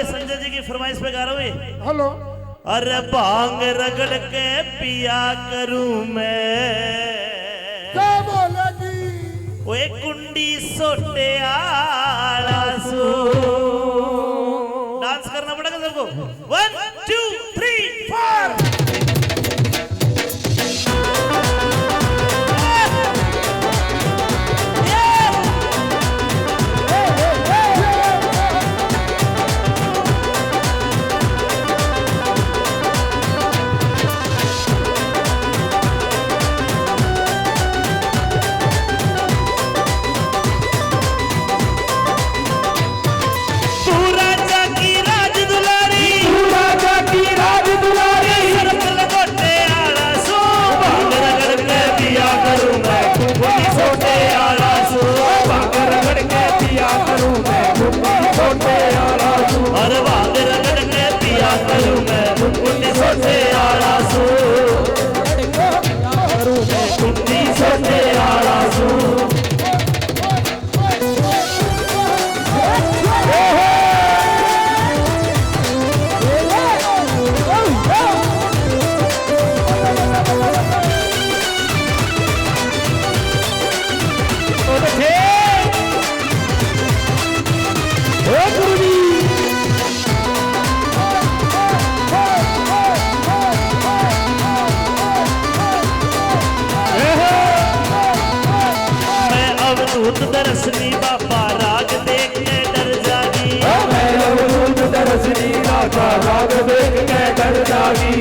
भाई संजय जी की फरमाइश पे गा रहा हूँ। हेलो। अरे भांग रगड़ के पिया करूं मैं, क्या बोलेगी? वो एक कुंडी सोटे आला सो। डांस करना पड़ेगा सबको। 1 2 3 4। दरसनी बाबा राग देख के डर जागी। दरसनी बाबा राग देख के डर जागी।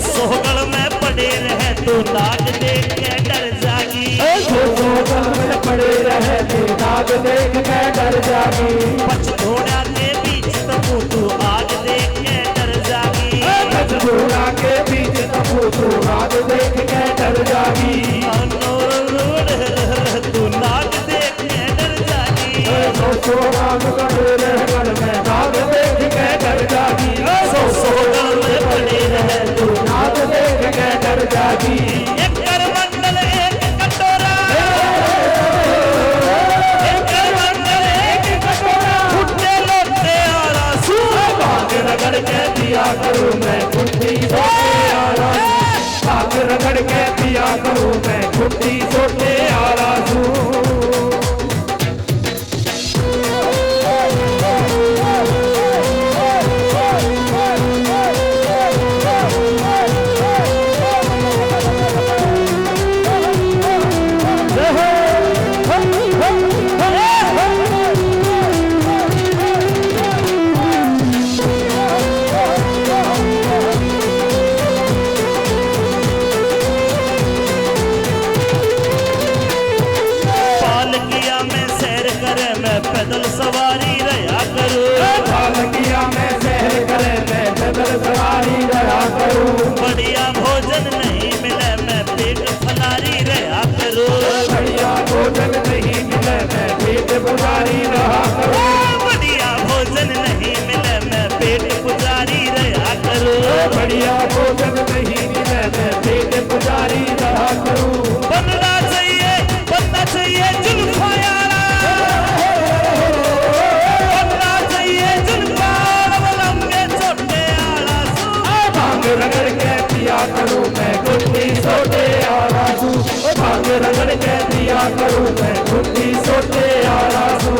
सोगल में पड़े रहे तो नाग देख के डर जागी। सोगल में पड़े रहे तो नाग देख के डर जागी। पचघोड़ा के बीच तबू तू आग देख के डर जागी। पचघोड़ा के बीच तबू तू आग देख के डर जागी। तू नाग देख के डर जागी। नाग में नाग देख के डर जागी। सोगल में पड़े रहे तू नाग देख के डर जागी। एक करमंडल एक कटोरा, एक करमंडल एक कटोरा, फुटे लोटे आला सू। भाग रगड़ के पिया करूं मैं फुट्टी सोटे आला सू। भाग रगड़ के पिया करूं मैं फुट्टी सोटे आला सू। पैदल सवारी रहा करूं। पालकिया में सैर करे मैं पैदल सवारी रहा करूं। बढ़िया भोजन नहीं मिले मैं पेट फलारी रहा करूं। बढ़िया भोजन नहीं मिले मैं पेट पुजारी रहा करूं। बढ़िया भोजन नहीं मिले मैं पेट पुजारी रहा करूं। बढ़िया भोजन नहीं मिले मैं पेट पुजारी रहा करूं। बनना चाहिए जुल्फा यारा। रगड़ के पिया करूं मैं गुड्डी सोटे आला सू। भांग रगड़ के पिया करूं मैं गुड्डी सोटे आला सू।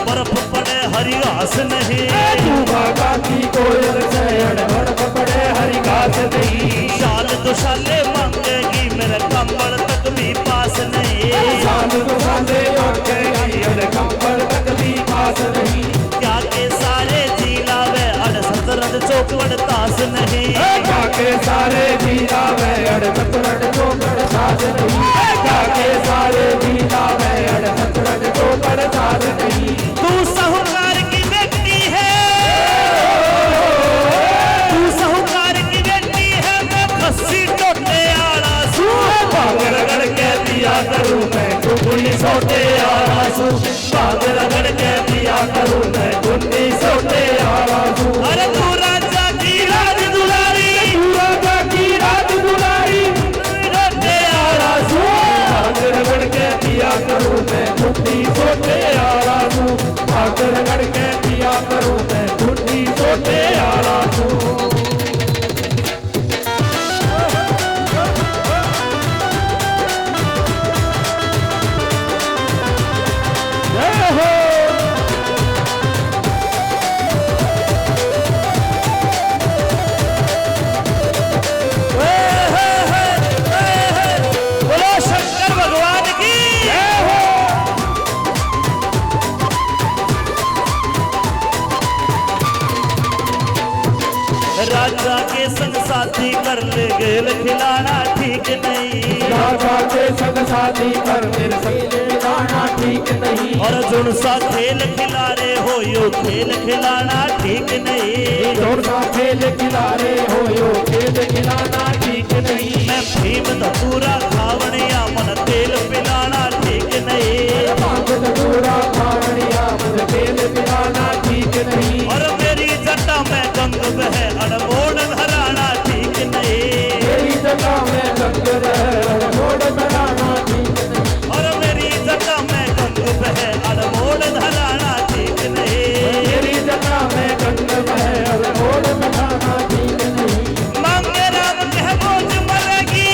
बर्फ पड़े हरी घास नहीं। बाबा की कोयल बर्फ पड़े हरी घास नहीं। शाल दुशाले मांगेगी मेरे कंबल तक भी पास नहीं। शाल दुशाले मांगेगी मेरे कंबल तक भी पास नहीं। क्या के सारे जिला वे 68 चौक 48 पास नहीं। जाके सारे जीरा में अड़सठ को बरसात नहीं। जाके सारे जीरा में अड़सठ को बरसात नहीं। तू साहूकार की बेटी है, तू साहूकार की बेटी है, मैं खस्सी टोटे आला सू। भाग रगड़ के दिया करूं मैं गुंडी सोटे आला सू। भाग रगड़ के दिया करूं मैं गुंडी सोटे आला सू। अरे तू राजा की राज दुलारी, तू राजा की राज दुलारी टोटे आला सू। भाग रगड़ के दिया करूं मैं गुंडी सोटे आला सू। भाग रगड़ के दिया करूं मैं गुंडी सोटे आला सू। जय हो। बोलो शंकर भगवान की। राजा के संग साथी कर ले गेल खिलाना ठीक नहीं। राजा के संग साथी कर मेरे संग खिलाना ठीक नहीं। और जुड़ सा खेल खिला रे हो यो खेल खिलाना ठीक नहीं। जोर सा खेल खिला रे हो यो खेल खिलाना ठीक नहीं। मैं भीम धतूरा खावणिया मन तेल पिलाना ठीक नहीं। भांग धतूरा खावणिया मन तेल पिलाना ठीक नहीं। और मेरी जटा में गंग बहे अनमोल धराना ठीक नहीं। मेरी जटा में गंग बहे अनमोल धराना ठीक नहीं। और मेरी जटा में गंग बहे अनमोल धराना ठीक नहीं। मेरी जटा में गंग बहे अनमोल धराना ठीक नहीं। मांगे राम कह बोझ मरेगी,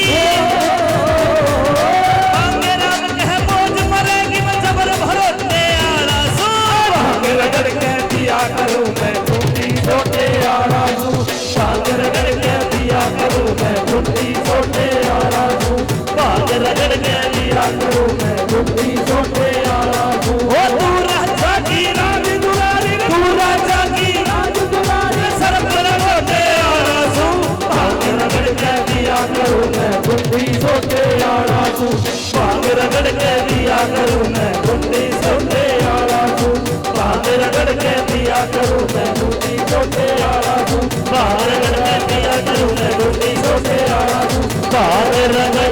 मांगे राम कह बोझ मरेगी, मैं जबर भरोटे आला सू। भांग रगड़ के दिया करूं मैं गुंडी सोटे आला सू। भांग रगड़ के दिया करूं मैं गुंडी सोटे आला सू। भांग रगड़ के दिया करूं मैं गुंडी सोटे आला सू। ओ तू राजा की राज दुलारी, तू राजा की राज दुलारी सर पर बोटे आला सू। भांग रगड़ के दिया करूं मैं गुंडी सोटे आला सू। भांग रगड़ के दिया करूं मैं गुंडी सोटे आला सू। भांग रगड़ के दिया करूं मैं गुंडी सोटे आला सू। भांग रगड़ के दिया करूं मैं गुंडी सोटे आला सू। भांग रगड़